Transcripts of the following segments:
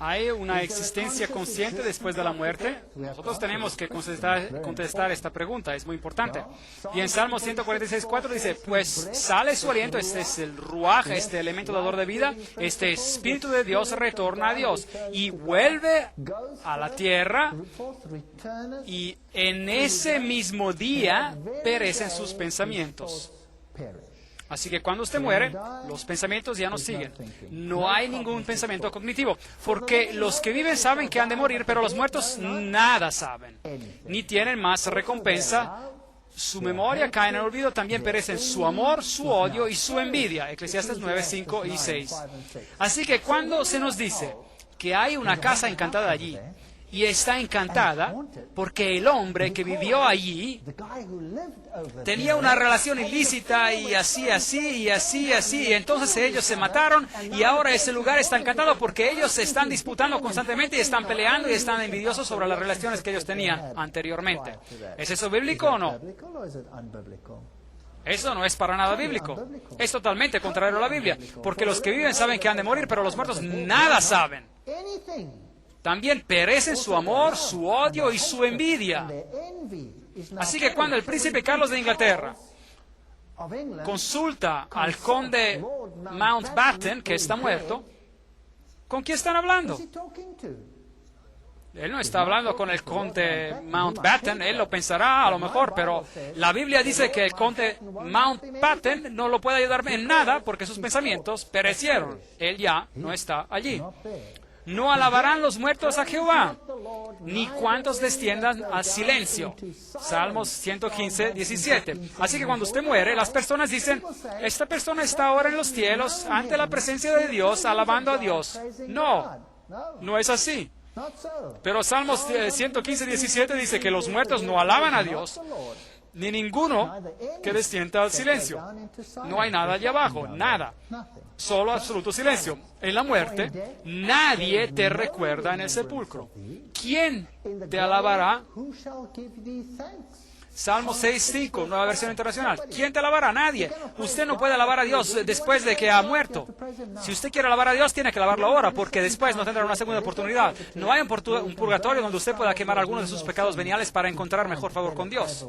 ¿Hay una existencia consciente después de la muerte? Nosotros tenemos que contestar esta pregunta, es muy importante. Y en Salmo 146:4 dice, pues sale su aliento, este es el ruaj, este elemento dador de vida, este Espíritu de Dios retorna a Dios y vuelve a la tierra, y en ese mismo día perecen sus pensamientos. Así que cuando usted muere, los pensamientos ya no siguen. No hay ningún pensamiento cognitivo, porque los que viven saben que han de morir, pero los muertos nada saben, ni tienen más recompensa. Su memoria cae en el olvido, también perecen su amor, su odio y su envidia. Eclesiastes 9, 5 y 6. Así que cuando se nos dice que hay una casa encantada allí, y está encantada porque el hombre que vivió allí tenía una relación ilícita y así, y entonces ellos se mataron y ahora ese lugar está encantado porque ellos se están disputando constantemente y están peleando y están envidiosos sobre las relaciones que ellos tenían anteriormente. ¿Es eso bíblico o no? Eso no es para nada bíblico. Es totalmente contrario a la Biblia, porque los que viven saben que han de morir, pero los muertos nada saben. También perecen su amor, su odio y su envidia. Así que cuando el príncipe Carlos de Inglaterra consulta al conde Mountbatten, que está muerto, ¿con quién están hablando? Él no está hablando con el conde Mountbatten, él lo pensará a lo mejor, pero la Biblia dice que el conde Mountbatten no lo puede ayudar en nada porque sus pensamientos perecieron. Él ya no está allí. No alabarán los muertos a Jehová, ni cuantos desciendan al silencio. Salmos 115, 17. Así que cuando usted muere, las personas dicen, esta persona está ahora en los cielos, ante la presencia de Dios, alabando a Dios. No, no es así. Pero Salmos 115, 17 dice que los muertos no alaban a Dios, ni ninguno que descienda al silencio. No hay nada allá abajo, nada. Solo absoluto silencio. En la muerte, nadie te recuerda en el sepulcro. ¿Quién te alabará? Salmo 6:5, nueva versión internacional. ¿Quién te alabará? Nadie. Usted no puede alabar a Dios después de que ha muerto. Si usted quiere alabar a Dios, tiene que alabarlo ahora, porque después no tendrá una segunda oportunidad. No hay un purgatorio donde usted pueda quemar algunos de sus pecados veniales para encontrar mejor favor con Dios.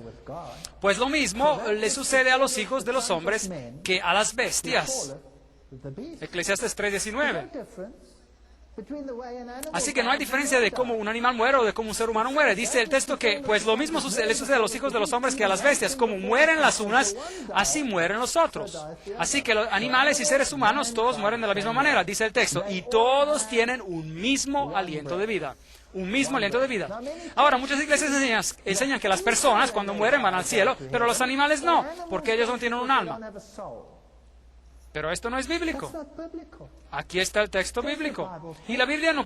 Pues lo mismo le sucede a los hijos de los hombres que a las bestias. Eclesiastes 3:19. Así que no hay diferencia de cómo un animal muere o de cómo un ser humano muere. Dice el texto que pues lo mismo le sucede a los hijos de los hombres que a las bestias. Como mueren las unas, así mueren los otros. Así que los animales y seres humanos todos mueren de la misma manera, dice el texto. Y todos tienen un mismo aliento de vida. Un mismo aliento de vida. Ahora, muchas iglesias enseñan que las personas cuando mueren van al cielo, pero los animales no, porque ellos no tienen un alma. Pero esto no es bíblico. Aquí está el texto bíblico. Y la Biblia no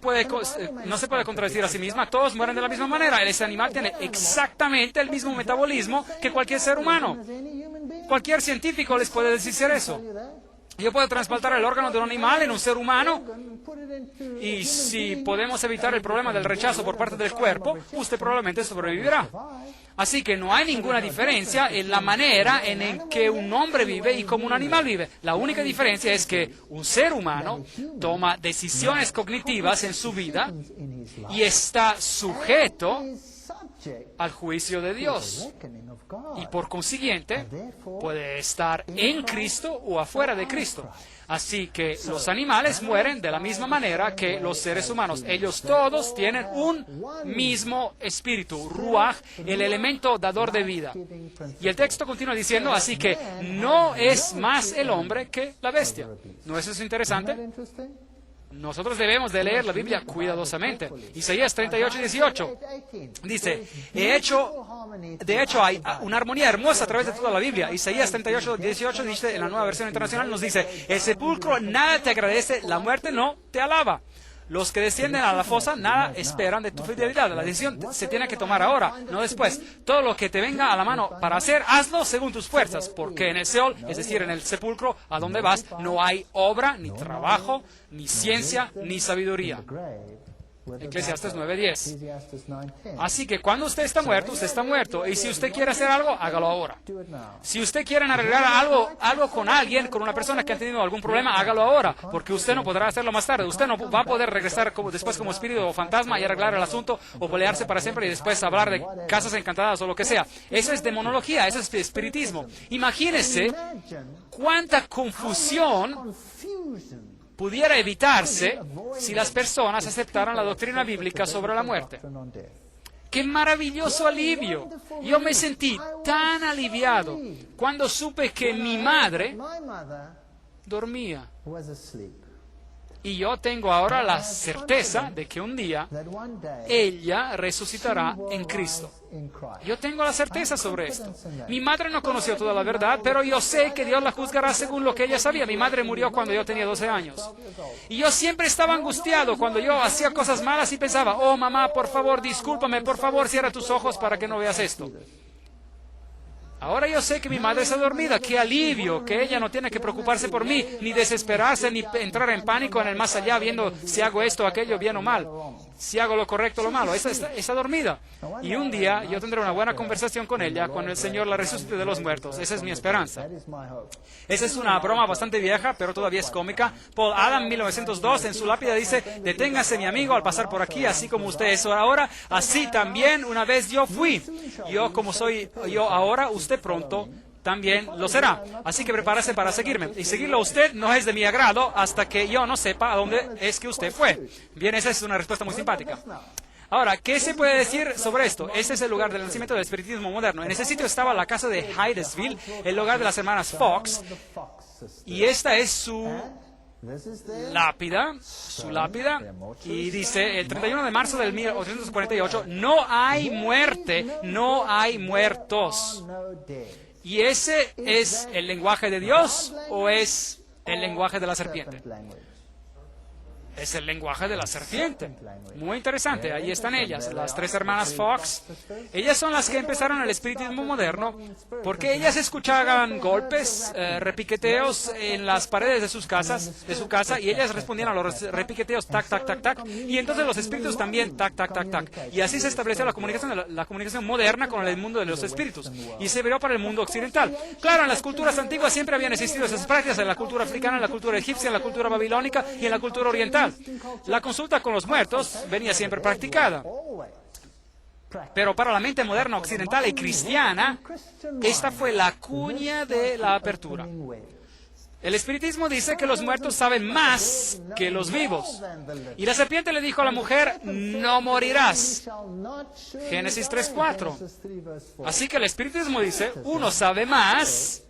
se puede contradecir a sí misma. Todos mueren de la misma manera. Ese animal tiene exactamente el mismo metabolismo que cualquier ser humano. Cualquier científico les puede decir eso. Yo puedo trasplantar el órgano de un animal en un ser humano, y si podemos evitar el problema del rechazo por parte del cuerpo, usted probablemente sobrevivirá. Así que no hay ninguna diferencia en la manera en que un hombre vive y cómo un animal vive. La única diferencia es que un ser humano toma decisiones cognitivas en su vida y está sujeto al juicio de Dios. Y por consiguiente, puede estar en Cristo o afuera de Cristo. Así que los animales mueren de la misma manera que los seres humanos. Ellos todos tienen un mismo espíritu, ruaj, el elemento dador de vida. Y el texto continúa diciendo, así que no es más el hombre que la bestia. ¿No es eso interesante? Nosotros debemos de leer la Biblia cuidadosamente. Isaías 38:18 dice, de hecho hay una armonía hermosa a través de toda la Biblia. Isaías 38:18 dice, en la nueva versión internacional nos dice, el sepulcro nada te agradece, la muerte no te alaba. Los que descienden a la fosa nada esperan de tu fidelidad. La decisión se tiene que tomar ahora, no después. Todo lo que te venga a la mano para hacer, hazlo según tus fuerzas, porque en el Seol, es decir, en el sepulcro, a donde vas, no hay obra, ni trabajo, ni ciencia, ni sabiduría. Eclesiastes 9:10. Así que cuando usted está muerto. Y si usted quiere hacer algo, hágalo ahora. Si usted quiere arreglar algo con alguien, con una persona que ha tenido algún problema, hágalo ahora, porque usted no podrá hacerlo más tarde. Usted no va a poder regresar después como espíritu o fantasma y arreglar el asunto o pelearse para siempre y después hablar de casas encantadas o lo que sea. Eso es demonología, eso es espiritismo. Imagínese cuánta confusión pudiera evitarse si las personas aceptaran la doctrina bíblica sobre la muerte. ¡Qué maravilloso alivio! Yo me sentí tan aliviado cuando supe que mi madre dormía. Y yo tengo ahora la certeza de que un día ella resucitará en Cristo. Yo tengo la certeza sobre esto. Mi madre no conoció toda la verdad, pero yo sé que Dios la juzgará según lo que ella sabía. Mi madre murió cuando yo tenía 12 años. Y yo siempre estaba angustiado cuando yo hacía cosas malas y pensaba, oh mamá, por favor, discúlpame, por favor, cierra tus ojos para que no veas esto. Ahora yo sé que mi madre está dormida. ¡Qué alivio! Que ella no tiene que preocuparse por mí, ni desesperarse, ni entrar en pánico en el más allá viendo si hago esto o aquello bien o mal, si hago lo correcto o lo malo. Está dormida. Y un día yo tendré una buena conversación con ella cuando el Señor la resucite de los muertos. Esa es mi esperanza. Esa es una broma bastante vieja, pero todavía es cómica. Paul Adam, 1902, en su lápida dice, deténgase mi amigo al pasar por aquí, así como usted es ahora, así también una vez yo fui. Yo como soy yo ahora, usted pronto también lo será. Así que prepárese para seguirme. Y seguirlo a usted no es de mi agrado hasta que yo no sepa a dónde es que usted fue. Bien, esa es una respuesta muy simpática. Ahora, ¿qué se puede decir sobre esto? Este es el lugar del nacimiento del espiritismo moderno. En ese sitio estaba la casa de Hydesville, el hogar de las hermanas Fox, y esta es su lápida, y dice, el 31 de marzo del 1848, no hay muerte, no hay muertos. ¿Y ese es el lenguaje de Dios o es el lenguaje de la serpiente? Es el lenguaje de la serpiente. Muy interesante. Ahí están ellas, las tres hermanas Fox. Ellas son las que empezaron el espiritismo moderno porque ellas escuchaban golpes, repiqueteos en las paredes de su casa, y ellas respondían a los repiqueteos, tac, tac, tac, tac. Y entonces los espíritus también, tac, tac, tac, tac. Y así se estableció la comunicación moderna con el mundo de los espíritus. Y se vio para el mundo occidental. Claro, en las culturas antiguas siempre habían existido esas prácticas, en la cultura africana, en la cultura egipcia, en la cultura babilónica y en la cultura oriental. La consulta con los muertos venía siempre practicada. Pero para la mente moderna, occidental y cristiana, esta fue la cuña de la apertura. El espiritismo dice que los muertos saben más que los vivos. Y la serpiente le dijo a la mujer, no morirás. Génesis 3:4. Así que el espiritismo dice, uno sabe más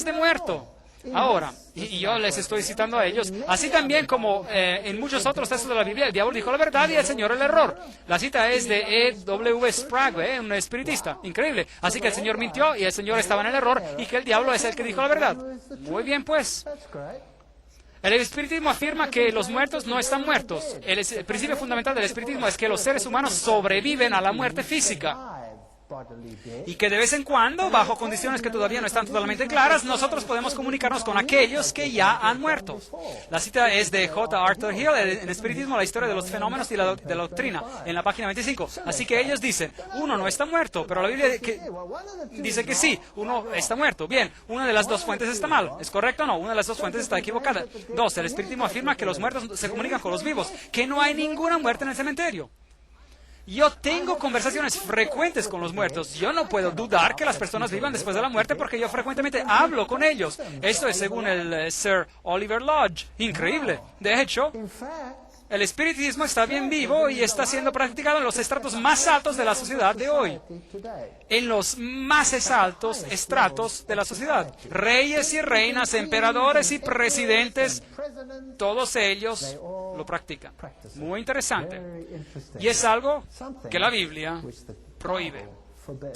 de muerto. Ahora, y yo les estoy citando a ellos, así también como en muchos otros textos de la Biblia, el diablo dijo la verdad y el Señor el error. La cita es de E.W. Sprague, un espiritista, increíble. Así que el Señor mintió y el Señor estaba en el error y que el diablo es el que dijo la verdad. Muy bien, pues. El espiritismo afirma que los muertos no están muertos. El principio fundamental del espiritismo es que los seres humanos sobreviven a la muerte física. Y que de vez en cuando, bajo condiciones que todavía no están totalmente claras, nosotros podemos comunicarnos con aquellos que ya han muerto. La cita es de J. Arthur Hill, en Espiritismo, la historia de los fenómenos y de la doctrina, en la página 25. Así que ellos dicen, uno no está muerto, pero la Biblia dice que sí, uno está muerto. Bien, una de las dos fuentes está mal. ¿Es correcto o no? Una de las dos fuentes está equivocada. Dos, el espiritismo afirma que los muertos se comunican con los vivos, que no hay ninguna muerte en el cementerio. Yo tengo conversaciones frecuentes con los muertos. Yo no puedo dudar que las personas vivan después de la muerte porque yo frecuentemente hablo con ellos. Esto es según el Sir Oliver Lodge. Increíble. De hecho, el espiritismo está bien vivo y está siendo practicado en los estratos más altos de la sociedad de hoy. En los más altos estratos de la sociedad. Reyes y reinas, emperadores y presidentes, todos ellos lo practican. Muy interesante. Y es algo que la Biblia prohíbe.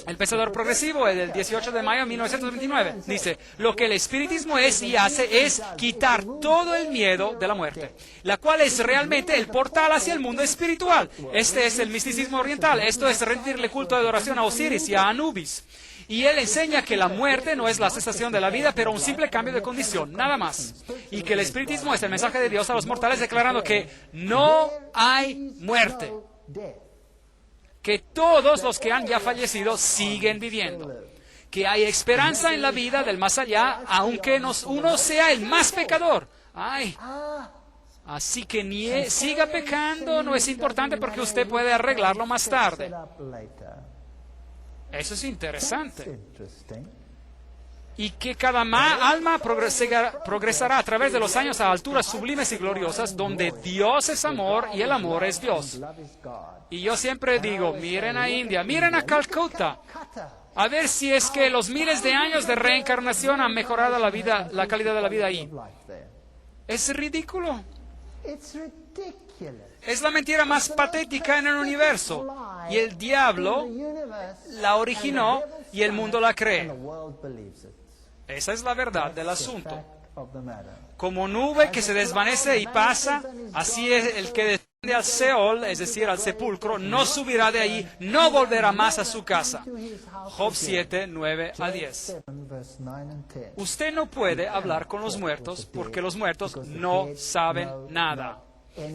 El Pensador Progresivo, del 18 de mayo de 1929, dice: lo que el espiritismo es y hace es quitar todo el miedo de la muerte, la cual es realmente el portal hacia el mundo espiritual. Este es el misticismo oriental. Esto es rendirle culto de adoración a Osiris y a Anubis. Y él enseña que la muerte no es la cesación de la vida, pero un simple cambio de condición, nada más. Y que el espiritismo es el mensaje de Dios a los mortales declarando que no hay muerte, que todos los que han ya fallecido siguen viviendo, que hay esperanza en la vida del más allá, aunque uno sea el más pecador. Así que siga pecando, no es importante porque usted puede arreglarlo más tarde. Eso es interesante. Y que cada alma progresará a través de los años a alturas sublimes y gloriosas, donde Dios es amor y el amor es Dios. Y yo siempre digo, miren a India, miren a Calcuta, a ver si es que los miles de años de reencarnación han mejorado la calidad de la vida ahí. Es ridículo. Es la mentira más patética en el universo. Y el diablo la originó y el mundo la cree. Esa es la verdad del asunto. Como nube que se desvanece y pasa, así es el que desciende al Seol, es decir, al sepulcro, no subirá de ahí, no volverá más a su casa. Job 7, 9 a 10. Usted no puede hablar con los muertos porque los muertos no saben nada.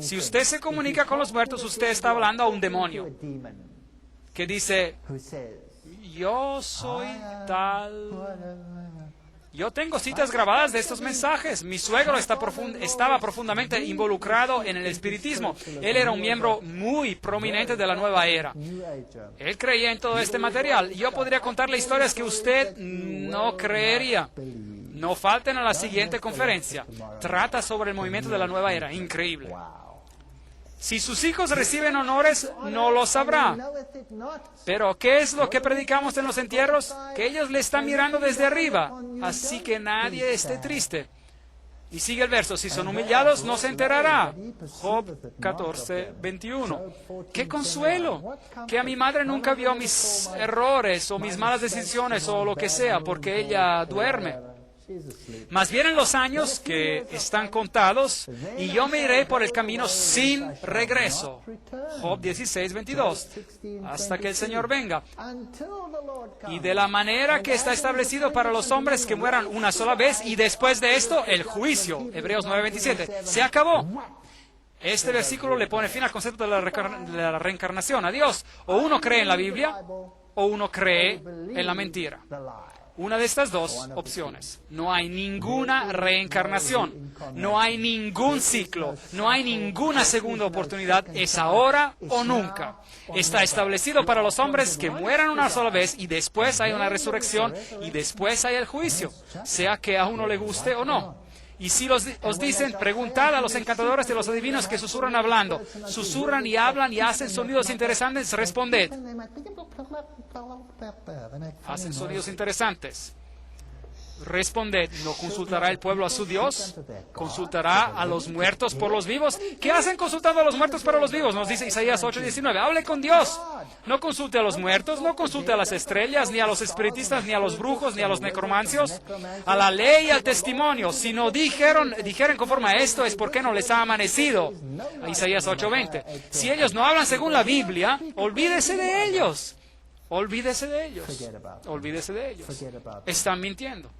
Si usted se comunica con los muertos, usted está hablando a un demonio que dice: yo soy tal. Yo tengo citas grabadas de estos mensajes. Mi suegro estaba profundamente involucrado en el espiritismo. Él era un miembro muy prominente de la nueva era. Él creía en todo este material. Yo podría contarle historias que usted no creería. No falten a la siguiente conferencia. Trata sobre el movimiento de la nueva era. Increíble. Si sus hijos reciben honores, no lo sabrá. Pero, ¿qué es lo que predicamos en los entierros? Que ellos le están mirando desde arriba. Así que nadie esté triste. Y sigue el verso: si son humillados, no se enterará. Job 14, 21. ¡Qué consuelo! Que a mi madre nunca vio mis errores o mis malas decisiones o lo que sea, porque ella duerme. Más vienen los años que están contados y yo me iré por el camino sin regreso. Job 16, 22. Hasta que el Señor venga. Y de la manera que está establecido para los hombres que mueran una sola vez y después de esto el juicio. Hebreos 9, 27. Se acabó. Este versículo le pone fin al concepto de la reencarnación. Adiós. O uno cree en la Biblia o uno cree en la mentira. Una de estas dos opciones. No hay ninguna reencarnación, no hay ningún ciclo, no hay ninguna segunda oportunidad. Es ahora o nunca. Está establecido para los hombres que mueran una sola vez y después hay una resurrección y después hay el juicio, sea que a uno le guste o no. Y si os dicen, preguntad a los encantadores y los adivinos que susurran hablando, susurran y hablan y hacen sonidos interesantes, responded. Hacen sonidos interesantes. Responded, ¿no consultará el pueblo a su Dios? ¿Consultará a los muertos por los vivos? ¿Qué hacen consultando a los muertos para los vivos? Nos dice Isaías 8:19. Hable con Dios. No consulte a los muertos, no consulte a las estrellas, ni a los espiritistas, ni a los brujos, ni a los necromancios. A la ley y al testimonio. Si no dijeren conforme a esto, es porque no les ha amanecido. Isaías 8:20. Si ellos no hablan según la Biblia, olvídese de ellos. Olvídese de ellos. Olvídese de ellos. Están mintiendo.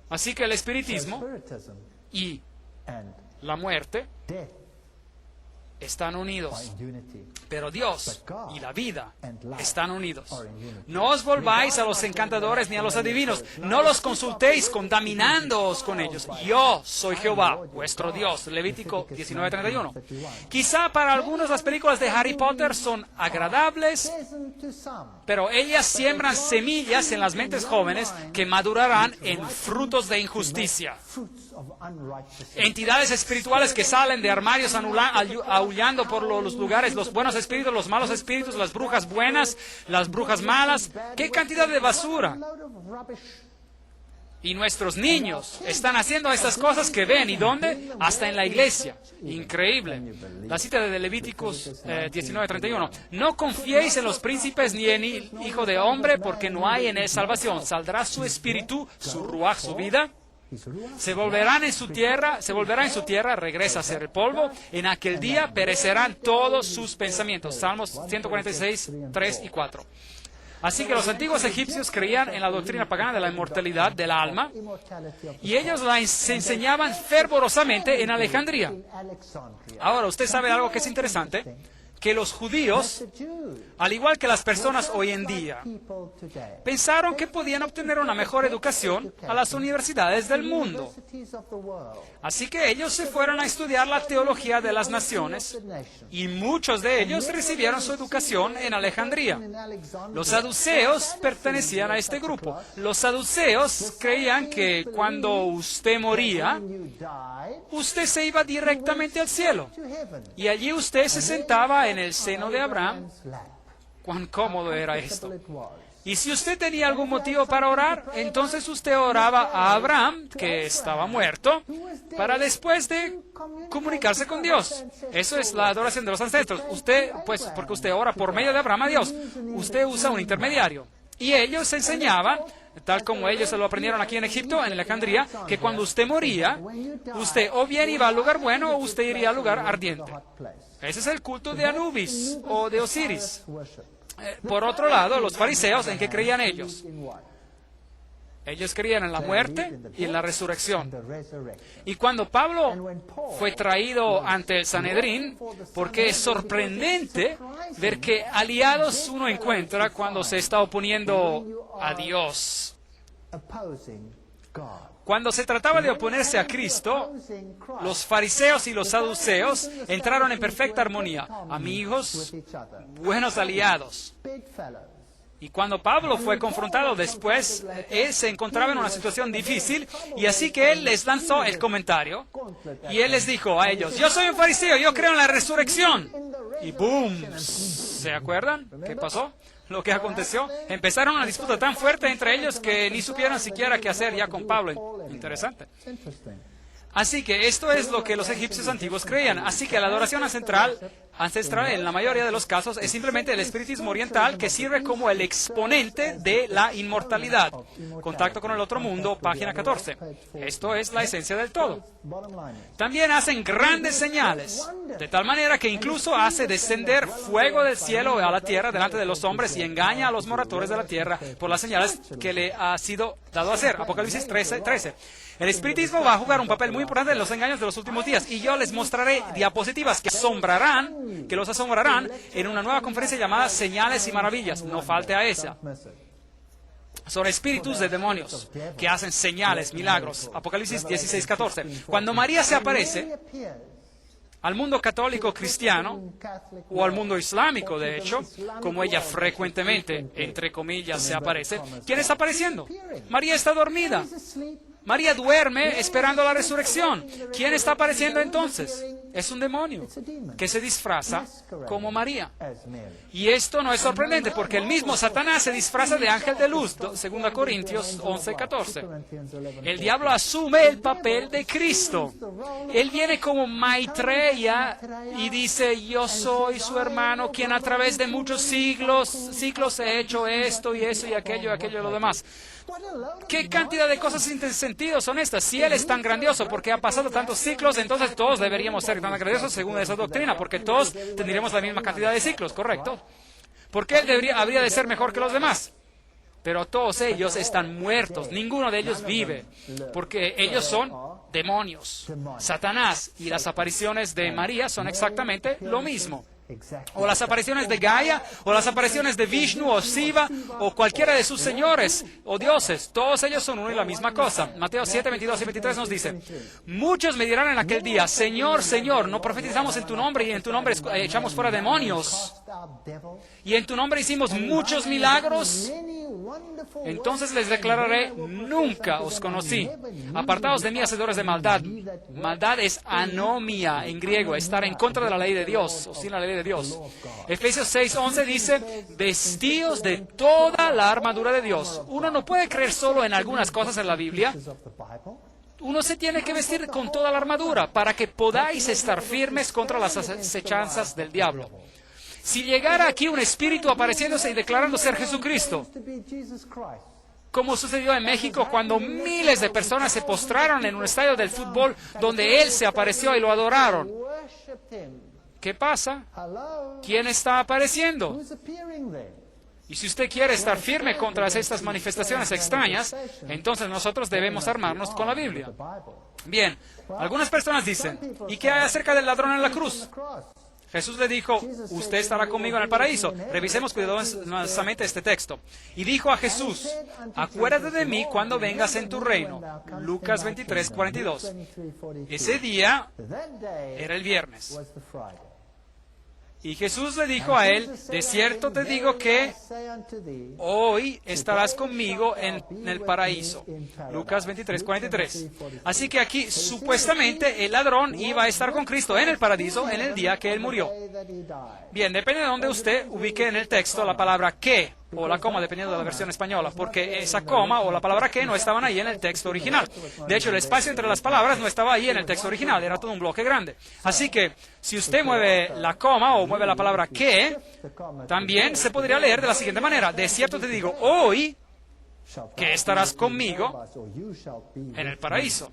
Así que el espiritismo y la muerte están unidos. Pero Dios y la vida están unidos. No os volváis a los encantadores ni a los adivinos. No los consultéis contaminándoos con ellos. Yo soy Jehová, vuestro Dios. Levítico 19:31. Quizá para algunos las películas de Harry Potter son agradables, pero ellas siembran semillas en las mentes jóvenes que madurarán en frutos de injusticia. Entidades espirituales que salen de armarios aullando por los lugares, los buenos espíritus, los malos espíritus, las brujas buenas, las brujas malas. ¡Qué cantidad de basura! Y nuestros niños están haciendo estas cosas que ven. ¿Y dónde? Hasta en la iglesia. Increíble. La cita de Levíticos 19:31. No confiéis en los príncipes ni en el hijo de hombre, porque no hay en él salvación. Saldrá su espíritu, su ruaj, su vida. Se volverá en su tierra, regresa a ser el polvo. En aquel día perecerán todos sus pensamientos. Salmos 146, 3 y 4. Así que los antiguos egipcios creían en la doctrina pagana de la inmortalidad del alma y ellos la enseñaban fervorosamente en Alejandría. Ahora, usted sabe algo que es interesante, que los judíos, al igual que las personas hoy en día, pensaron que podían obtener una mejor educación a las universidades del mundo. Así que ellos se fueron a estudiar la teología de las naciones y muchos de ellos recibieron su educación en Alejandría. Los saduceos pertenecían a este grupo. Los saduceos creían que cuando usted moría, usted se iba directamente al cielo y allí usted se sentaba en el seno de Abraham. Cuán cómodo era esto. Y si usted tenía algún motivo para orar, entonces usted oraba a Abraham, que estaba muerto, para después de comunicarse con Dios. Eso es la adoración de los ancestros. Usted, pues, porque usted ora por medio de Abraham a Dios, usted usa un intermediario. Y ellos enseñaban, tal como ellos se lo aprendieron aquí en Egipto, en Alejandría, que cuando usted moría, usted o bien iba al lugar bueno o usted iría al lugar ardiente. Ese es el culto de Anubis o de Osiris. Por otro lado, los fariseos, ¿en qué creían ellos? Ellos creían en la muerte y en la resurrección. Y cuando Pablo fue traído ante el Sanedrín, porque es sorprendente ver qué aliados uno encuentra cuando se está oponiendo a Dios. Cuando se trataba de oponerse a Cristo, los fariseos y los saduceos entraron en perfecta armonía, amigos, buenos aliados. Y cuando Pablo fue confrontado después, él se encontraba en una situación difícil, y así que él les lanzó el comentario, y él les dijo a ellos: yo soy un fariseo, yo creo en la resurrección. Y ¡boom! ¿Se acuerdan qué pasó? Lo que aconteció, empezaron una disputa tan fuerte entre ellos que ni supieron siquiera qué hacer ya con Pablo. Interesante. Así que esto es lo que los egipcios antiguos creían. Así que la adoración ancestral en la mayoría de los casos es simplemente el espiritismo oriental que sirve como el exponente de la inmortalidad. Contacto con el otro mundo, página 14. Esto es la esencia del todo. También hacen grandes señales, de tal manera que incluso hace descender fuego del cielo a la tierra delante de los hombres y engaña a los moradores de la tierra por las señales que le ha sido dado a hacer. Apocalipsis 13. El espiritismo va a jugar un papel muy importante en los engaños de los últimos días, y yo les mostraré diapositivas que los asombrarán en una nueva conferencia llamada Señales y Maravillas. No falte a esa. Son espíritus de demonios que hacen señales, milagros. Apocalipsis 16:14. Cuando María se aparece al mundo católico cristiano, o al mundo islámico, de hecho, como ella frecuentemente, entre comillas, se aparece, ¿quién está apareciendo? María está dormida. María duerme esperando la resurrección. ¿Quién está apareciendo entonces? Es un demonio que se disfraza como María. Y esto no es sorprendente porque el mismo Satanás se disfraza de ángel de luz. 2 Corintios 11:14. El diablo asume el papel de Cristo. Él viene como Maitreya y dice: yo soy su hermano, quien a través de muchos ciclos he hecho esto y eso y aquello y lo demás. ¿Qué cantidad de cosas sin sentido son estas? Si Él es tan grandioso porque ha pasado tantos ciclos, entonces todos deberíamos ser tan grandiosos según esa doctrina, porque todos tendríamos la misma cantidad de ciclos, ¿correcto? Porque Él habría de ser mejor que los demás. Pero todos ellos están muertos, ninguno de ellos vive, porque ellos son demonios. Satanás y las apariciones de María son exactamente lo mismo. O las apariciones de Gaia, o las apariciones de Vishnu, o Shiva, o cualquiera de sus señores, o dioses. Todos ellos son uno y la misma cosa. Mateo 7, 22 y 23 nos dice: muchos me dirán en aquel día: Señor, Señor, ¿no profetizamos en tu nombre y en tu nombre echamos fuera demonios? Y en tu nombre hicimos muchos milagros. Entonces les declararé, nunca os conocí. Apartaos de mí, hacedores de maldad. Maldad es anomia en griego, estar en contra de la ley de Dios, o sin la ley de Dios. Efesios 6:11 dice, vestíos de toda la armadura de Dios. Uno no puede creer solo en algunas cosas en la Biblia. Uno se tiene que vestir con toda la armadura para que podáis estar firmes contra las acechanzas del diablo. Si llegara aquí un espíritu apareciéndose y declarando ser Jesucristo, como sucedió en México cuando miles de personas se postraron en un estadio del fútbol donde Él se apareció y lo adoraron, ¿qué pasa? ¿Quién está apareciendo? Y si usted quiere estar firme contra estas manifestaciones extrañas, entonces nosotros debemos armarnos con la Biblia. Bien, algunas personas dicen, ¿y qué hay acerca del ladrón en la cruz? Jesús le dijo, usted estará conmigo en el paraíso. Revisemos cuidadosamente este texto. Y dijo a Jesús, acuérdate de mí cuando vengas en tu reino. Lucas 23:42. Ese día era el viernes. Y Jesús le dijo a él, de cierto te digo que hoy estarás conmigo en el paraíso. Lucas 23:43. Así que aquí, supuestamente, el ladrón iba a estar con Cristo en el paraíso en el día que él murió. Bien, depende de dónde usted ubique en el texto la palabra que o la coma, dependiendo de la versión española, porque esa coma o la palabra que no estaban ahí en el texto original. De hecho, el espacio entre las palabras no estaba ahí en el texto original, era todo un bloque grande. Así que, si usted mueve la coma o mueve la palabra que, también se podría leer de la siguiente manera. De cierto te digo, hoy que estarás conmigo en el paraíso.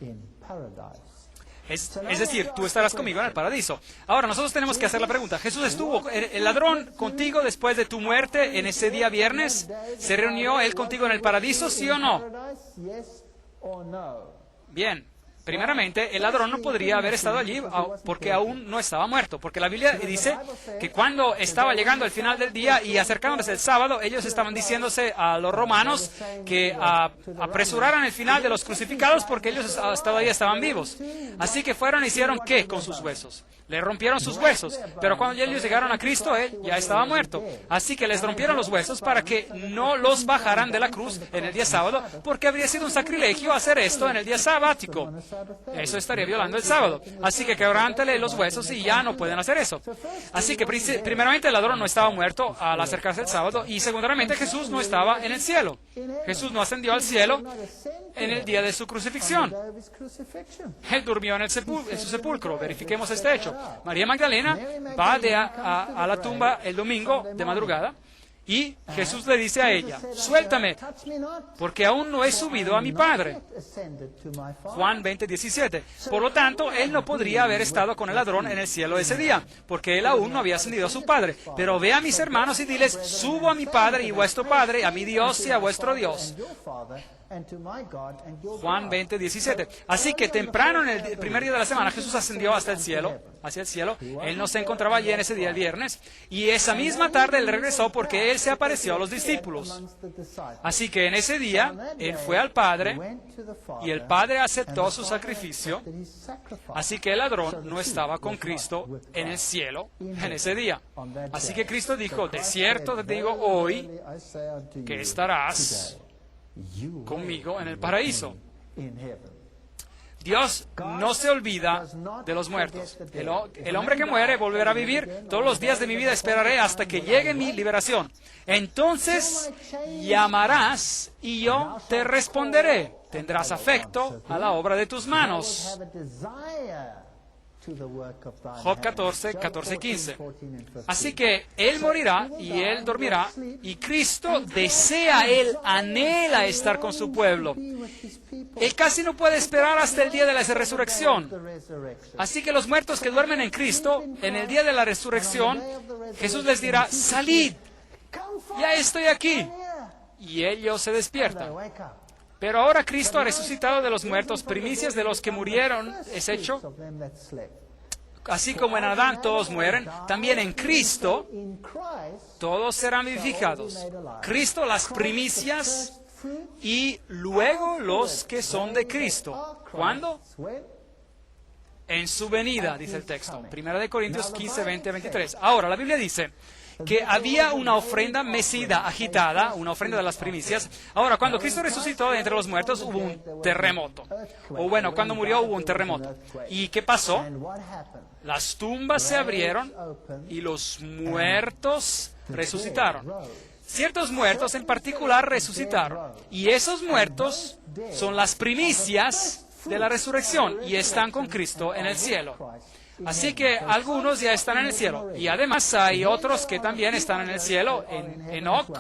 Es decir, tú estarás conmigo en el paraíso. Ahora, nosotros tenemos que hacer la pregunta. ¿Jesús estuvo, el ladrón, contigo después de tu muerte en ese día viernes? ¿Se reunió él contigo en el paraíso, sí o no? Bien. Primeramente, el ladrón no podría haber estado allí porque aún no estaba muerto, porque la Biblia dice que cuando estaba llegando el final del día y acercándose el sábado, ellos estaban diciéndose a los romanos que apresuraran el final de los crucificados porque ellos hasta ahí estaban vivos. Así que fueron y hicieron ¿qué con sus huesos? Le rompieron sus huesos, pero cuando ellos llegaron a Cristo, él ya estaba muerto. Así que les rompieron los huesos para que no los bajaran de la cruz en el día sábado, porque habría sido un sacrilegio hacer esto en el día sabático. Eso estaría violando el sábado. Así que quebrántale los huesos y ya no pueden hacer eso. Así que primeramente el ladrón no estaba muerto al acercarse el sábado y segundamente Jesús no estaba en el cielo. Jesús no ascendió al cielo en el día de su crucifixión. Él durmió en su sepulcro. Verifiquemos este hecho. María Magdalena va a la tumba el domingo de madrugada y Jesús le dice a ella, suéltame, porque aún no he subido a mi Padre. Juan 20:17. Por lo tanto, él no podría haber estado con el ladrón en el cielo ese día, porque él aún no había ascendido a su Padre. Pero ve a mis hermanos y diles, subo a mi Padre y vuestro Padre, a mi Dios y a vuestro Dios. Juan 20:17. Así que temprano en el primer día de la semana Jesús ascendió hacia el cielo. Él no se encontraba allí en ese día, el viernes, y esa misma tarde él regresó porque él se apareció a los discípulos. Así que en ese día él fue al Padre y el Padre aceptó su sacrificio. Así que el ladrón no estaba con Cristo en el cielo en ese día. Así que Cristo dijo, de cierto te digo hoy que estarás conmigo en el paraíso. Dios no se olvida de los muertos. El hombre que muere volverá a vivir. Todos los días de mi vida esperaré hasta que llegue mi liberación. Entonces llamarás y yo te responderé. Tendrás afecto a la obra de tus manos. Job 14:15. Así que Él morirá y Él dormirá, y Cristo desea, Él anhela estar con su pueblo. Él casi no puede esperar hasta el día de la resurrección. Así que los muertos que duermen en Cristo, en el día de la resurrección, Jesús les dirá, salid, ya estoy aquí. Y ellos se despiertan. Pero ahora Cristo ha resucitado de los muertos, primicias de los que murieron, es hecho. Así como en Adán todos mueren, también en Cristo todos serán vivificados. Cristo las primicias y luego los que son de Cristo. ¿Cuándo? En su venida, dice el texto. 1 Corintios 15, 20, 23. Ahora, la Biblia dice que había una ofrenda mecida, agitada, una ofrenda de las primicias. Ahora, cuando Cristo resucitó de entre los muertos, hubo un terremoto. O bueno, cuando murió hubo un terremoto. ¿Y qué pasó? Las tumbas se abrieron y los muertos resucitaron. Ciertos muertos en particular resucitaron. Y esos muertos son las primicias de la resurrección y están con Cristo en el cielo. Así que algunos ya están en el cielo. Y además hay otros que también están en el cielo. Enoc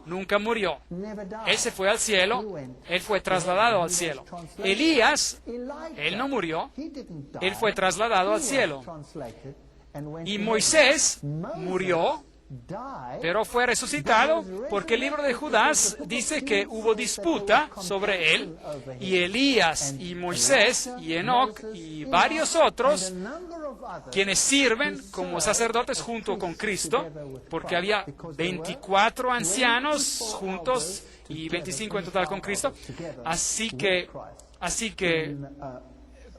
nunca murió. Él se fue al cielo. Él fue trasladado al cielo. Elías, él no murió. Él fue trasladado al cielo. Y Moisés murió, pero fue resucitado porque el libro de Judas dice que hubo disputa sobre él, y Elías y Moisés y Enoc y varios otros quienes sirven como sacerdotes junto con Cristo, porque había 24 ancianos juntos y 25 en total con Cristo. Así que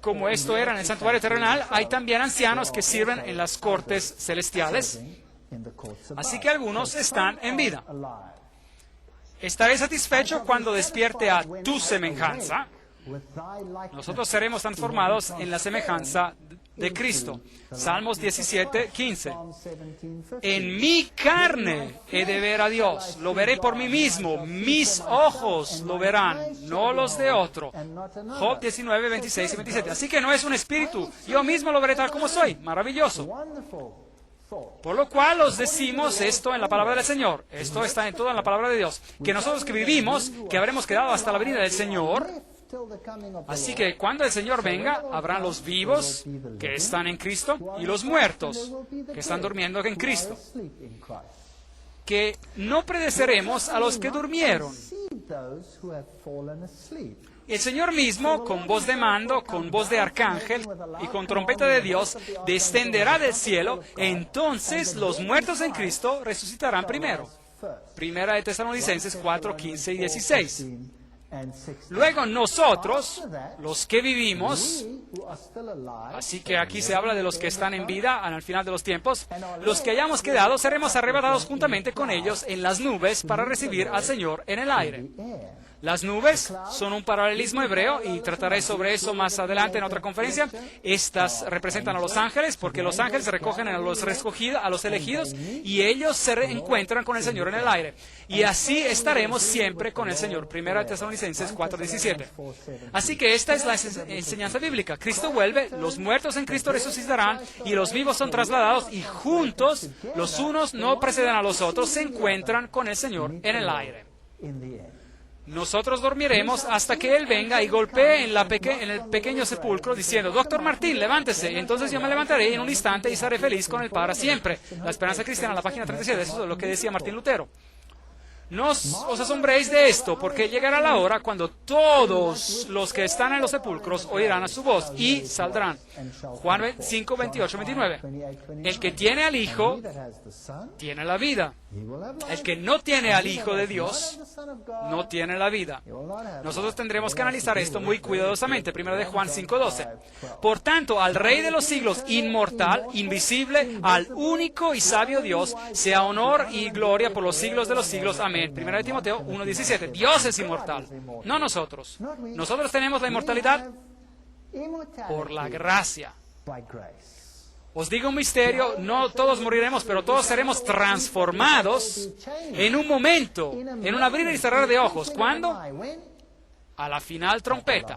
como esto era en el santuario terrenal, hay también ancianos que sirven en las cortes celestiales. Así que algunos están en vida. Estaré satisfecho cuando despierte a tu semejanza. Nosotros seremos transformados en la semejanza de Cristo. Salmos 17:15. En mi carne he de ver a Dios. Lo veré por mí mismo. Mis ojos lo verán, no los de otro. Job 19:26 y 27. Así que no es un espíritu. Yo mismo lo veré tal como soy. Maravilloso. Por lo cual os decimos esto en la palabra del Señor. Esto está en toda la palabra de Dios. Que nosotros que vivimos, que habremos quedado hasta la venida del Señor. Así que cuando el Señor venga, habrán los vivos que están en Cristo y los muertos que están durmiendo en Cristo. Que no predeceremos a los que durmieron. El Señor mismo, con voz de mando, con voz de arcángel y con trompeta de Dios, descenderá del cielo. Entonces los muertos en Cristo resucitarán primero. Primera de Tesalonicenses 4:15 y 16. Luego nosotros, los que vivimos, así que aquí se habla de los que están en vida al final de los tiempos, los que hayamos quedado seremos arrebatados juntamente con ellos en las nubes para recibir al Señor en el aire. Las nubes son un paralelismo hebreo y trataré sobre eso más adelante en otra conferencia. Estas representan a los ángeles porque los ángeles recogen a los elegidos y ellos se encuentran con el Señor en el aire. Y así estaremos siempre con el Señor. Primera Tesalonicenses 4:17. Así que esta es la enseñanza bíblica. Cristo vuelve, los muertos en Cristo resucitarán y los vivos son trasladados y juntos, los unos no preceden a los otros, se encuentran con el Señor en el aire. Nosotros dormiremos hasta que Él venga y golpee en el pequeño sepulcro diciendo, Doctor Martín, levántese. Entonces yo me levantaré en un instante y seré feliz con Él para siempre. La Esperanza Cristiana, la página 37, eso es lo que decía Martín Lutero. No os asombréis de esto, porque llegará la hora cuando todos los que están en los sepulcros oirán a su voz y saldrán. Juan 5, 28, 29. El que tiene al Hijo, tiene la vida. El que no tiene al Hijo de Dios, no tiene la vida. Nosotros tendremos que analizar esto muy cuidadosamente. Primero de Juan 5, 12. Por tanto, al Rey de los siglos, inmortal, invisible, al único y sabio Dios, sea honor y gloria por los siglos de los siglos. Amén. Primera de Timoteo 1:17. Dios es inmortal, no nosotros. Nosotros tenemos la inmortalidad por la gracia. Os digo un misterio, no todos moriremos, pero todos seremos transformados en un momento, en un abrir y cerrar de ojos. ¿Cuándo? A la final trompeta,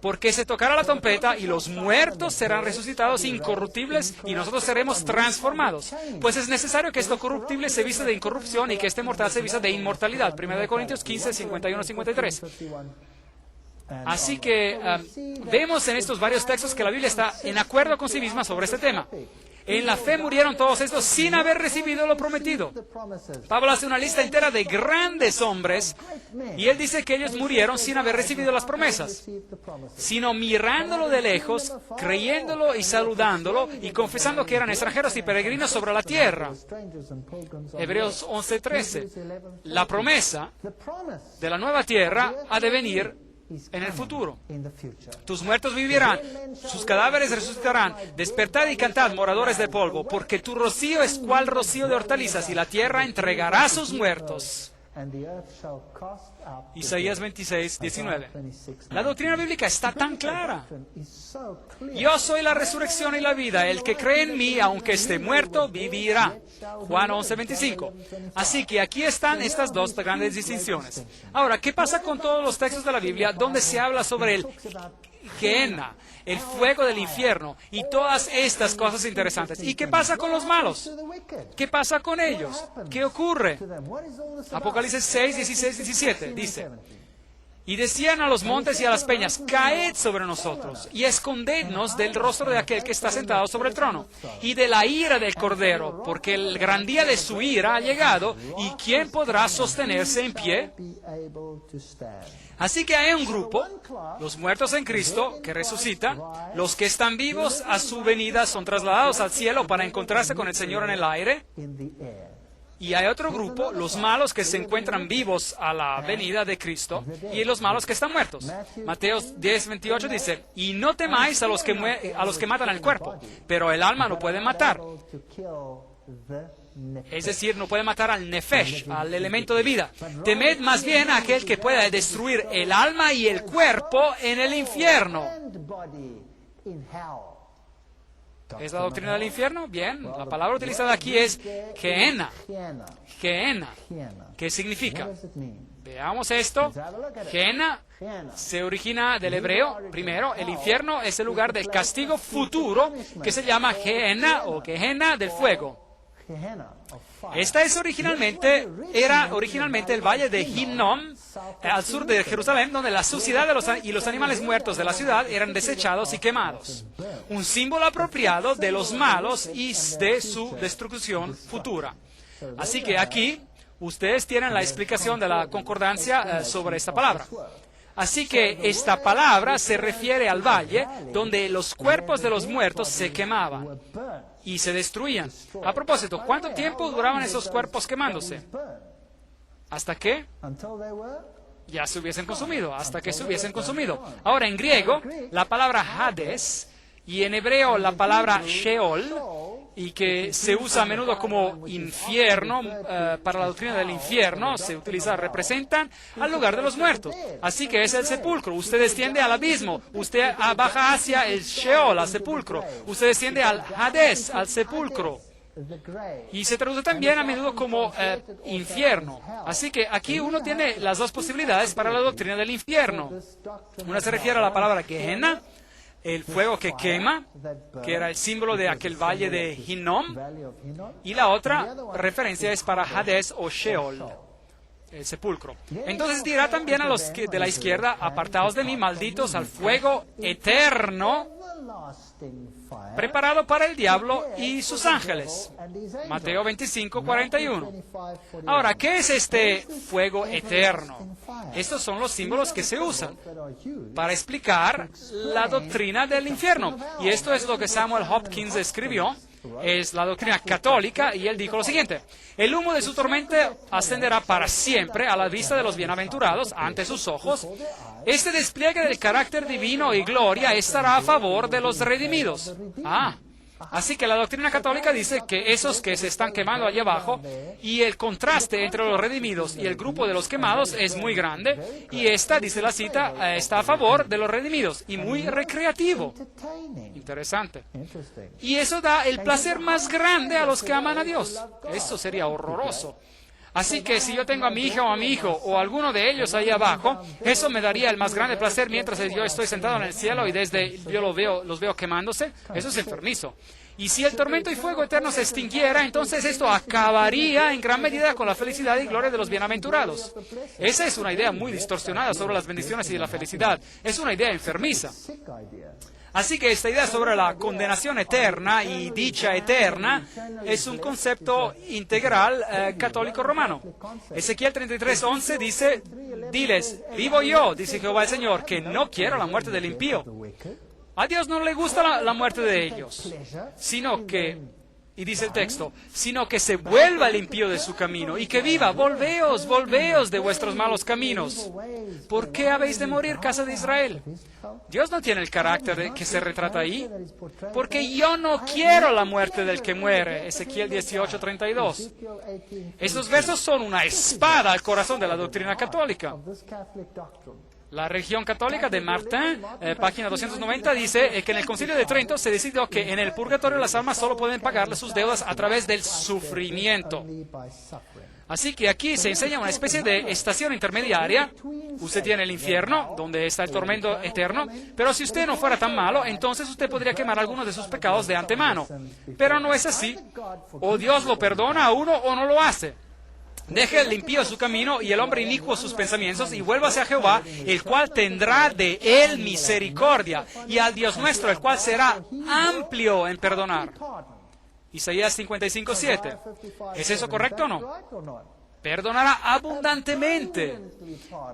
porque se tocará la trompeta y los muertos serán resucitados incorruptibles y nosotros seremos transformados. Pues es necesario que esto corruptible se vista de incorrupción y que este mortal se vista de inmortalidad. 1 Corintios 15, 51, 53. Así que vemos en estos varios textos que la Biblia está en acuerdo con sí misma sobre este tema. En la fe murieron todos estos sin haber recibido lo prometido. Pablo hace una lista entera de grandes hombres y él dice que ellos murieron sin haber recibido las promesas, sino mirándolo de lejos, creyéndolo y saludándolo y confesando que eran extranjeros y peregrinos sobre la tierra. Hebreos 11:13. La promesa de la nueva tierra ha de venir en el futuro. Tus muertos vivirán, sus cadáveres resucitarán. Despertad y cantad, moradores de polvo, porque tu rocío es cual rocío de hortalizas, y la tierra entregará a sus muertos. Isaías 26, 19. La doctrina bíblica está tan clara. Yo soy la resurrección y la vida. El que cree en mí, aunque esté muerto, vivirá. Juan 11, 25. Así que aquí están estas dos grandes distinciones. Ahora, ¿qué pasa con todos los textos de la Biblia donde se habla sobre el Gehenna, el fuego del infierno y todas estas cosas interesantes? ¿Y qué pasa con los malos? ¿Qué pasa con ellos? ¿Qué ocurre? Apocalipsis 6, 16, 17 dice: y decían a los montes y a las peñas, caed sobre nosotros y escondednos del rostro de aquel que está sentado sobre el trono y de la ira del Cordero, porque el gran día de su ira ha llegado, y ¿quién podrá sostenerse en pie? Así que hay un grupo, los muertos en Cristo, que resucitan. Los que están vivos a su venida son trasladados al cielo para encontrarse con el Señor en el aire. Y hay otro grupo, los malos, que se encuentran vivos a la venida de Cristo, y los malos que están muertos. Mateo 10, 28 dice: y no temáis a los que matan el cuerpo, pero el alma no puede matar. Es decir, no puede matar al nefesh, al elemento de vida. Temed más bien a aquel que pueda destruir el alma y el cuerpo en el infierno. ¿Es la doctrina del infierno? Bien, la palabra utilizada aquí es Gehenna. Gehenna. ¿Qué significa? Veamos esto. Gehenna se origina del hebreo. Primero, el infierno es el lugar del castigo futuro que se llama Gehenna o Gehenna del fuego. Esta era originalmente el valle de Hinnom, al sur de Jerusalén, donde la suciedad y los animales muertos de la ciudad eran desechados y quemados. Un símbolo apropiado de los malos y de su destrucción futura. Así que aquí ustedes tienen la explicación de la concordancia sobre esta palabra. Así que esta palabra se refiere al valle donde los cuerpos de los muertos se quemaban y se destruían. A propósito, ¿cuánto tiempo duraban esos cuerpos quemándose? ¿Hasta qué? Ya se hubiesen consumido, hasta que se hubiesen consumido. Ahora, en griego, la palabra Hades, y en hebreo la palabra Sheol, y que se usa a menudo como infierno, para la doctrina del infierno, representan al lugar de los muertos. Así que es el sepulcro. Usted desciende al abismo, usted baja hacia el Sheol, al sepulcro. Usted desciende al Hades, al sepulcro. Y se traduce también a menudo como infierno. Así que aquí uno tiene las dos posibilidades para la doctrina del infierno. Una se refiere a la palabra Gehenna, el fuego que quema, que era el símbolo de aquel valle de Hinnom, y la otra referencia es para Hades o Sheol, el sepulcro. Entonces dirá también a los de la izquierda: apartaos de mí, malditos, al fuego eterno preparado para el diablo y sus ángeles. Mateo 25, 41. Ahora, ¿qué es este fuego eterno? Estos son los símbolos que se usan para explicar la doctrina del infierno. Y esto es lo que Samuel Hopkins escribió. Es la doctrina católica, y él dijo lo siguiente: el humo de su tormenta ascenderá para siempre a la vista de los bienaventurados, ante sus ojos. Este despliegue del carácter divino y gloria estará a favor de los redimidos. Así que la doctrina católica dice que esos que se están quemando allá abajo, y el contraste entre los redimidos y el grupo de los quemados es muy grande, y esta, dice la cita, está a favor de los redimidos, y muy recreativo. Interesante. Y eso da el placer más grande a los que aman a Dios. Eso sería horroroso. Así que si yo tengo a mi hija o a mi hijo o a alguno de ellos ahí abajo, eso me daría el más grande placer mientras yo estoy sentado en el cielo y desde yo los veo quemándose. Eso es enfermizo. Y si el tormento y fuego eterno se extinguiera, entonces esto acabaría en gran medida con la felicidad y gloria de los bienaventurados. Esa es una idea muy distorsionada sobre las bendiciones y la felicidad. Es una idea enfermiza. Así que esta idea sobre la condenación eterna y dicha eterna es un concepto integral católico romano. Ezequiel 33:11 dice: diles, vivo yo, dice Jehová el Señor, que no quiero la muerte del impío. A Dios no le gusta la muerte de ellos, sino que Y dice el texto, sino que se vuelva el impío de su camino y que viva. Volveos, volveos de vuestros malos caminos. ¿Por qué habéis de morir, casa de Israel? Dios no tiene el carácter que se retrata ahí. Porque yo no quiero la muerte del que muere. Ezequiel 18:32. Estos versos son una espada al corazón de la doctrina católica. La religión católica de Martin, página 290, dice que en el Concilio de Trento se decidió que en el purgatorio las almas solo pueden pagarle sus deudas a través del sufrimiento. Así que aquí se enseña una especie de estación intermediaria. Usted tiene el infierno, donde está el tormento eterno, pero si usted no fuera tan malo, entonces usted podría quemar algunos de sus pecados de antemano. Pero no es así. O Dios lo perdona a uno o no lo hace. Deje el impío su camino y el hombre inicuo sus pensamientos y vuélvase a Jehová, el cual tendrá de él misericordia, y al Dios nuestro, el cual será amplio en perdonar. Isaías 55:7. ¿Es eso correcto o no? Perdonará abundantemente.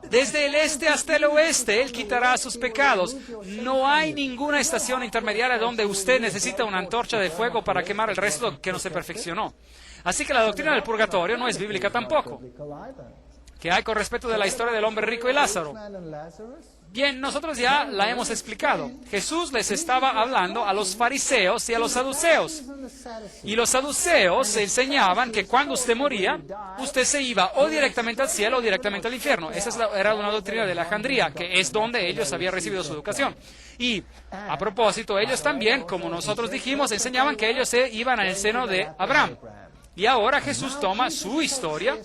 Desde el este hasta el oeste, Él quitará sus pecados. No hay ninguna estación intermediaria donde usted necesita una antorcha de fuego para quemar el resto que no se perfeccionó. Así que la doctrina del purgatorio no es bíblica tampoco. ¿Qué hay con respecto de la historia del hombre rico y Lázaro? Bien, nosotros ya la hemos explicado. Jesús les estaba hablando a los fariseos y a los saduceos. Y los saduceos enseñaban que cuando usted moría, usted se iba o directamente al cielo o directamente al infierno. Esa era una doctrina de Alejandría, que es donde ellos habían recibido su educación. Y, a propósito, ellos también, como nosotros dijimos, enseñaban que ellos se iban al seno de Abraham. Y ahora Jesús toma su historia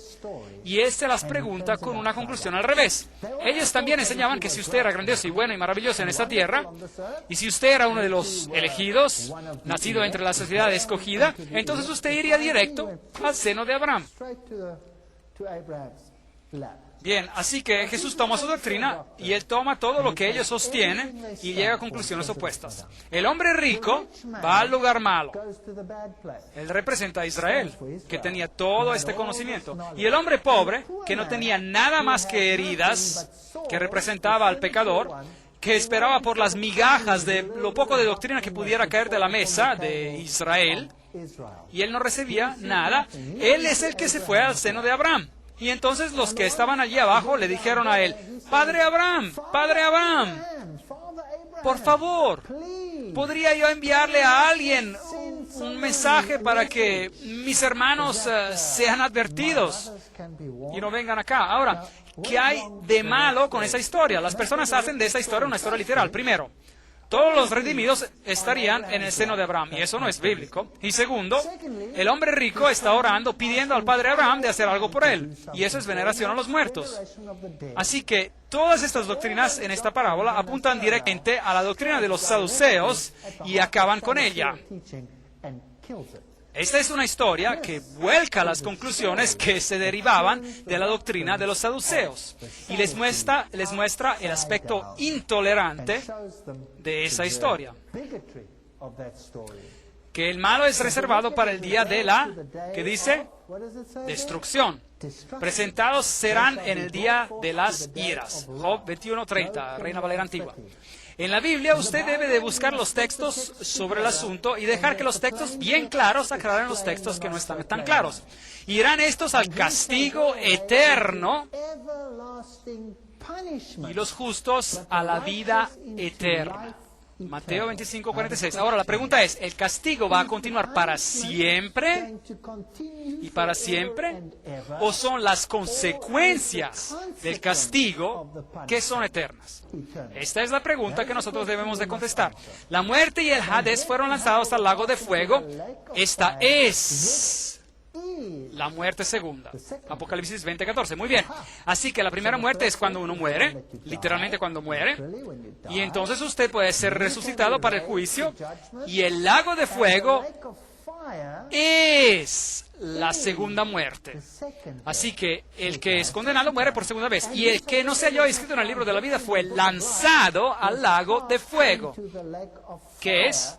y se las pregunta con una conclusión al revés. Ellos también enseñaban que si usted era grandioso y bueno y maravilloso en esta tierra, y si usted era uno de los elegidos, nacido entre la sociedad escogida, entonces usted iría directo al seno de Abraham. Bien, así que Jesús toma su doctrina y Él toma todo lo que ellos sostienen y llega a conclusiones opuestas. El hombre rico va al lugar malo. Él representa a Israel, que tenía todo este conocimiento. Y el hombre pobre, que no tenía nada más que heridas, que representaba al pecador, que esperaba por las migajas de lo poco de doctrina que pudiera caer de la mesa de Israel, y él no recibía nada. Él es el que se fue al seno de Abraham. Y entonces los que estaban allí abajo le dijeron a él, Padre Abraham, por favor, ¿podría yo enviarle a alguien un mensaje para que mis hermanos sean advertidos y no vengan acá? Ahora, ¿qué hay de malo con esa historia? Las personas hacen de esa historia una historia literal. Primero, todos los redimidos estarían en el seno de Abraham, y eso no es bíblico. Y segundo, el hombre rico está orando, pidiendo al padre Abraham de hacer algo por él, y eso es veneración a los muertos. Así que todas estas doctrinas en esta parábola apuntan directamente a la doctrina de los saduceos y acaban con ella. Esta es una historia que vuelca las conclusiones que se derivaban de la doctrina de los saduceos y les muestra el aspecto intolerante de esa historia. Que el malo es reservado para el día de la, ¿qué dice? Destrucción. Presentados serán en el día de las iras. Job 21:30, Reina Valera Antigua. En la Biblia usted debe de buscar los textos sobre el asunto y dejar que los textos bien claros aclaren los textos que no están tan claros. Irán estos al castigo eterno y los justos a la vida eterna. Mateo 25:46. Ahora la pregunta es, ¿el castigo va a continuar para siempre y para siempre? ¿O son las consecuencias del castigo que son eternas? Esta es la pregunta que nosotros debemos de contestar. La muerte y el Hades fueron lanzados al lago de fuego. Esta es la muerte segunda. Apocalipsis 20:14. Muy bien. Así que la primera muerte es cuando uno muere, literalmente cuando muere, y entonces usted puede ser resucitado para el juicio, y el lago de fuego es la segunda muerte. Así que el que es condenado muere por segunda vez, y el que no se halló escrito en el libro de la vida fue lanzado al lago de fuego, que es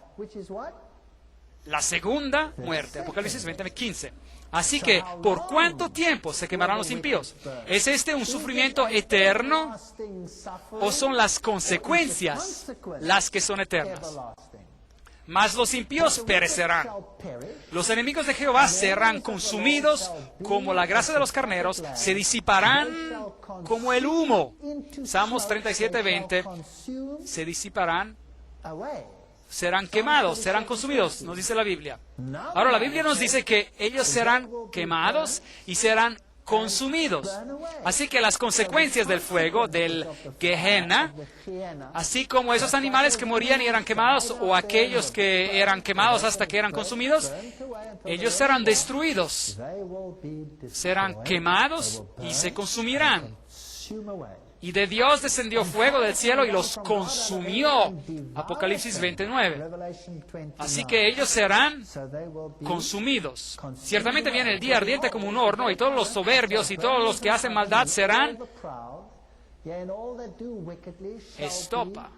la segunda muerte. Apocalipsis 20:15. Así que, ¿por cuánto tiempo se quemarán los impíos? ¿Es este un sufrimiento eterno o son las consecuencias las que son eternas? mas los impíos perecerán. Los enemigos de Jehová serán consumidos como la grasa de los carneros, se disiparán como el humo. Salmos 37:20, se disiparán, serán quemados, serán consumidos, nos dice la Biblia. Ahora la Biblia nos dice que ellos serán quemados y serán consumidos. Así que las consecuencias del fuego, del Gehenna, así como esos animales que morían y eran quemados, o aquellos que eran quemados hasta que eran consumidos, ellos serán destruidos, serán quemados y se consumirán. Y de Dios descendió fuego del cielo y los consumió. Apocalipsis 29. Así que ellos serán consumidos. Ciertamente viene el día ardiente como un horno, y todos los soberbios y todos los que hacen maldad serán estopa.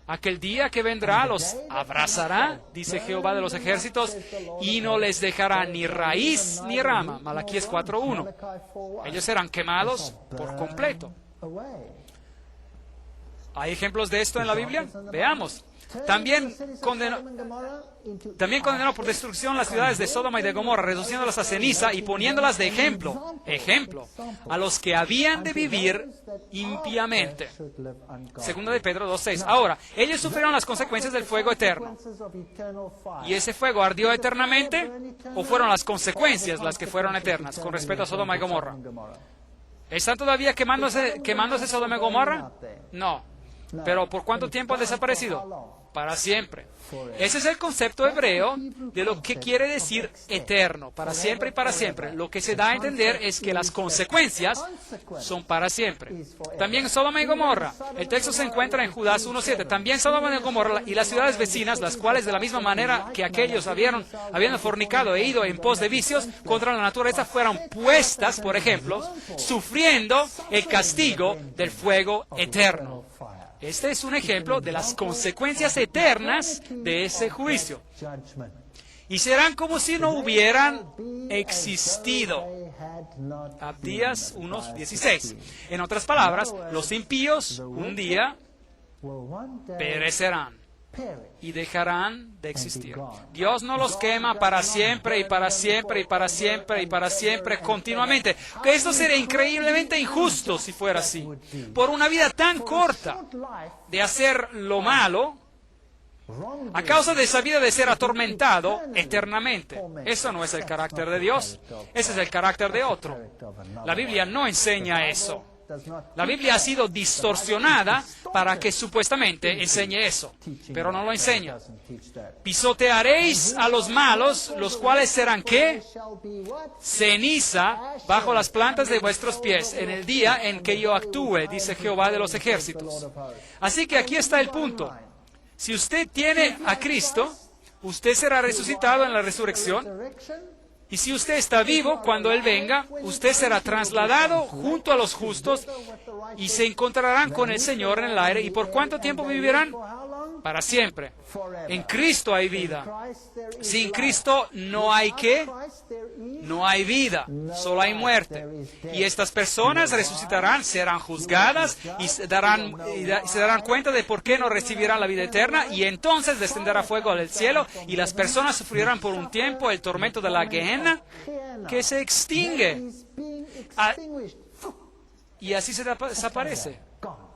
Aquel día que vendrá los abrazará, dice Jehová de los ejércitos, y no les dejará ni raíz ni rama. Malaquías 4:1. Ellos serán quemados por completo. ¿Hay ejemplos de esto en la Biblia? Veamos. También condenó por destrucción las ciudades de Sodoma y de Gomorra, reduciéndolas a ceniza y poniéndolas de ejemplo a los que habían de vivir impíamente. Segunda de Pedro 2:6. Ahora, ellos sufrieron las consecuencias del fuego eterno. ¿Y ese fuego ardió eternamente? ¿O fueron las consecuencias las que fueron eternas con respecto a Sodoma y Gomorra? ¿Están todavía quemándose Sodoma y Gomorra? No. ¿Pero por cuánto tiempo han desaparecido? Para siempre. Ese es el concepto hebreo de lo que quiere decir eterno, para siempre y para siempre. Lo que se da a entender es que las consecuencias son para siempre. También Sodoma y Gomorra. El texto se encuentra en Judas 1:7. También Sodoma y Gomorra y las ciudades vecinas, las cuales de la misma manera que aquellos habían fornicado e ido en pos de vicios contra la naturaleza, fueron puestas, por ejemplo, sufriendo el castigo del fuego eterno. Este es un ejemplo de las consecuencias eternas de ese juicio. Y serán como si no hubieran existido. Abdías 1:16. En otras palabras, los impíos un día perecerán y dejarán de existir. Dios no los quema para siempre y para siempre y para siempre y para siempre continuamente. Que esto sería increíblemente injusto si fuera así. Por una vida tan corta de hacer lo malo, a causa de esa vida de ser atormentado eternamente. Eso no es el carácter de Dios. Ese es el carácter de otro. La Biblia no enseña eso. La Biblia ha sido distorsionada para que supuestamente enseñe eso, pero no lo enseña. Pisotearéis a los malos, los cuales serán ¿qué? Ceniza bajo las plantas de vuestros pies, en el día en que yo actúe, dice Jehová de los ejércitos. Así que aquí está el punto. Si usted tiene a Cristo, usted será resucitado en la resurrección. Y si usted está vivo, cuando Él venga, usted será trasladado junto a los justos y se encontrarán con el Señor en el aire. ¿Y por cuánto tiempo vivirán? Para siempre. En Cristo hay vida. Sin Cristo no hay ¿qué? No hay vida, solo hay muerte. Y estas personas resucitarán, serán juzgadas y se darán cuenta de por qué no recibirán la vida eterna, y entonces descenderá fuego del cielo y las personas sufrirán por un tiempo el tormento de la Gehenna, que se extingue. Y así se desaparece.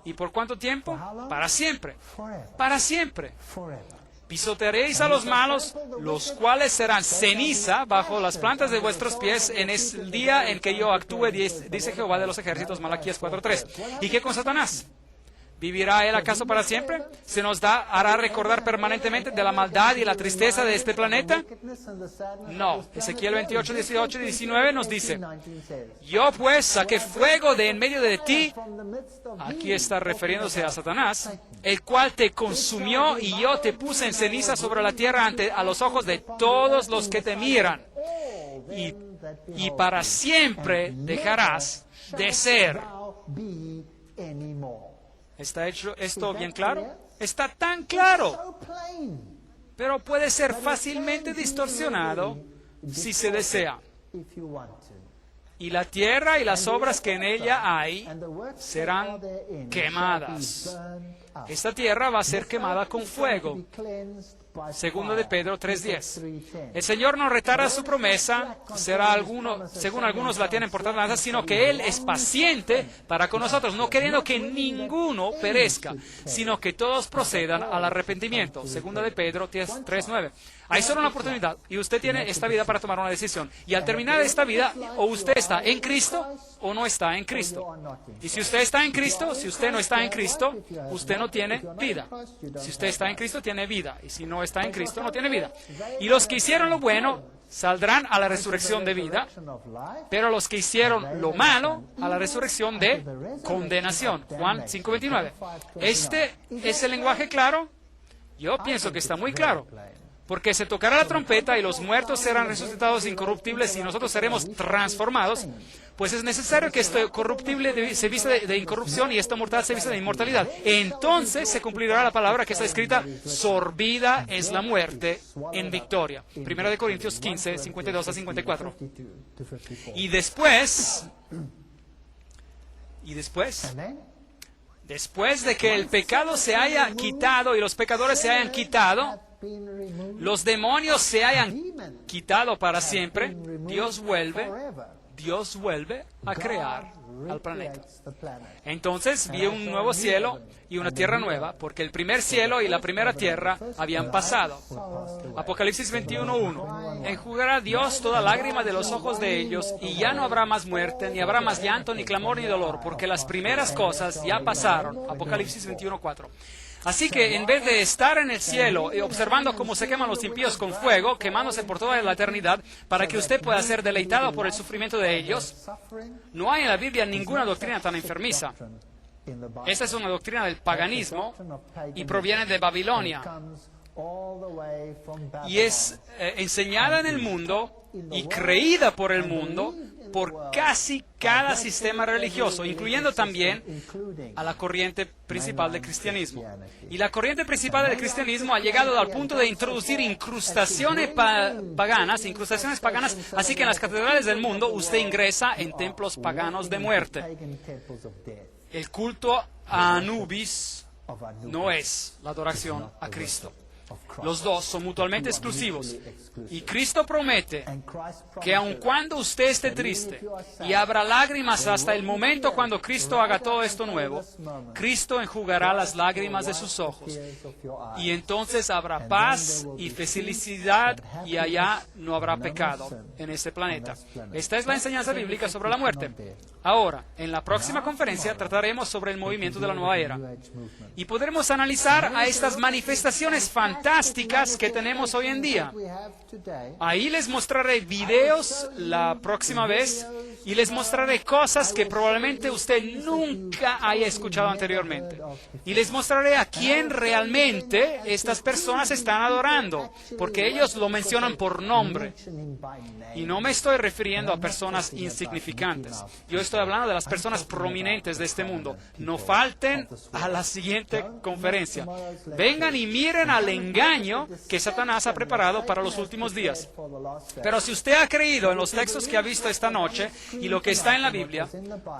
¿Y por cuánto tiempo? Para siempre. Para siempre. Pisotearéis a los malos, los cuales serán ceniza bajo las plantas de vuestros pies en el día en que yo actúe, dice Jehová de los ejércitos, Malaquías 4:3. ¿Y qué con Satanás? ¿Vivirá él acaso para siempre? ¿Se nos hará recordar permanentemente de la maldad y la tristeza de este planeta? No. Ezequiel 28, 18 y 19 nos dice: yo pues saqué fuego de en medio de ti, aquí está refiriéndose a Satanás, el cual te consumió, y yo te puse en ceniza sobre la tierra a los ojos de todos los que te miran. Y para siempre dejarás de ser. ¿Está hecho esto bien claro? Está tan claro, pero puede ser fácilmente distorsionado si se desea. y la tierra y las obras que en ella hay serán quemadas. Esta tierra va a ser quemada con fuego. Segundo de Pedro 3:10. El Señor no retarda su promesa, según algunos la tienen por tardanza, sino que Él es paciente para con nosotros, no queriendo que ninguno perezca, sino que todos procedan al arrepentimiento. Segundo de Pedro 3:9. Hay solo una oportunidad y usted tiene esta vida para tomar una decisión. Y al terminar esta vida, o usted está en Cristo o no está en Cristo. Y si usted está en Cristo, si usted no está en Cristo, usted no tiene vida. Si usted está en Cristo, tiene vida. Y si no está en Cristo, no tiene vida. Y los que hicieron lo bueno saldrán a la resurrección de vida, pero los que hicieron lo malo a la resurrección de condenación. Juan 5:29. ¿Este es el lenguaje claro? Yo pienso que está muy claro. Porque se tocará la trompeta y los muertos serán resucitados incorruptibles y nosotros seremos transformados, pues es necesario que esto corruptible se vista de incorrupción y esta mortal se vista de inmortalidad. Entonces se cumplirá la palabra que está escrita: sorbida es la muerte en victoria. 1 Corintios 15, 52 a 54. Y después de que el pecado se haya quitado y los pecadores se hayan quitado, los demonios se hayan quitado para siempre, Dios vuelve a crear al planeta. Entonces vi un nuevo cielo y una tierra nueva, porque el primer cielo y la primera tierra habían pasado. Apocalipsis 21:1. Enjugará Dios toda lágrima de los ojos de ellos, y ya no habrá más muerte, ni habrá más llanto, ni clamor, ni dolor, porque las primeras cosas ya pasaron. Apocalipsis 21:4. Así que en vez de estar en el cielo y observando cómo se queman los impíos con fuego, quemándose por toda la eternidad, para que usted pueda ser deleitado por el sufrimiento de ellos, no hay en la Biblia ninguna doctrina tan enfermiza. Esta es una doctrina del paganismo y proviene de Babilonia. Y es enseñada en el mundo y creída por el mundo por casi cada sistema religioso, incluyendo también a la corriente principal del cristianismo. Y la corriente principal del cristianismo ha llegado al punto de introducir incrustaciones paganas, así que en las catedrales del mundo usted ingresa en templos paganos de muerte. El culto a Anubis no es la adoración a Cristo. Los dos son mutuamente exclusivos. Y Cristo promete que aun cuando usted esté triste y habrá lágrimas hasta el momento cuando Cristo haga todo esto nuevo, Cristo enjugará las lágrimas de sus ojos. Y entonces habrá paz y felicidad y allá no habrá pecado en este planeta. Esta es la enseñanza bíblica sobre la muerte. Ahora, en la próxima conferencia trataremos sobre el movimiento de la nueva era. Y podremos analizar a estas manifestaciones fantásticas que tenemos hoy en día. Ahí les mostraré videos la próxima vez y les mostraré cosas que probablemente usted nunca haya escuchado anteriormente. Y les mostraré a quién realmente estas personas están adorando, porque ellos lo mencionan por nombre. Y no me estoy refiriendo a personas insignificantes. Yo estoy hablando de las personas prominentes de este mundo. No falten a la siguiente conferencia. Vengan y miren al engaño que Satanás ha preparado para los últimos días. Pero si usted ha creído en los textos que ha visto esta noche y lo que está en la Biblia,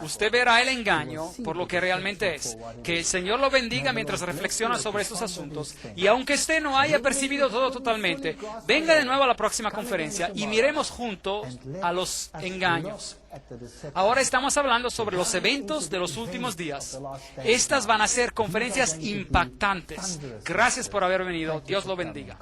usted verá el engaño por lo que realmente es. Que el Señor lo bendiga mientras reflexiona sobre estos asuntos. Y aunque usted no haya percibido todo totalmente, venga de nuevo a la próxima conferencia y miremos juntos a los engaños. Ahora estamos hablando sobre los eventos de los últimos días. Estas van a ser conferencias impactantes. Gracias por haber venido. Dios lo bendiga.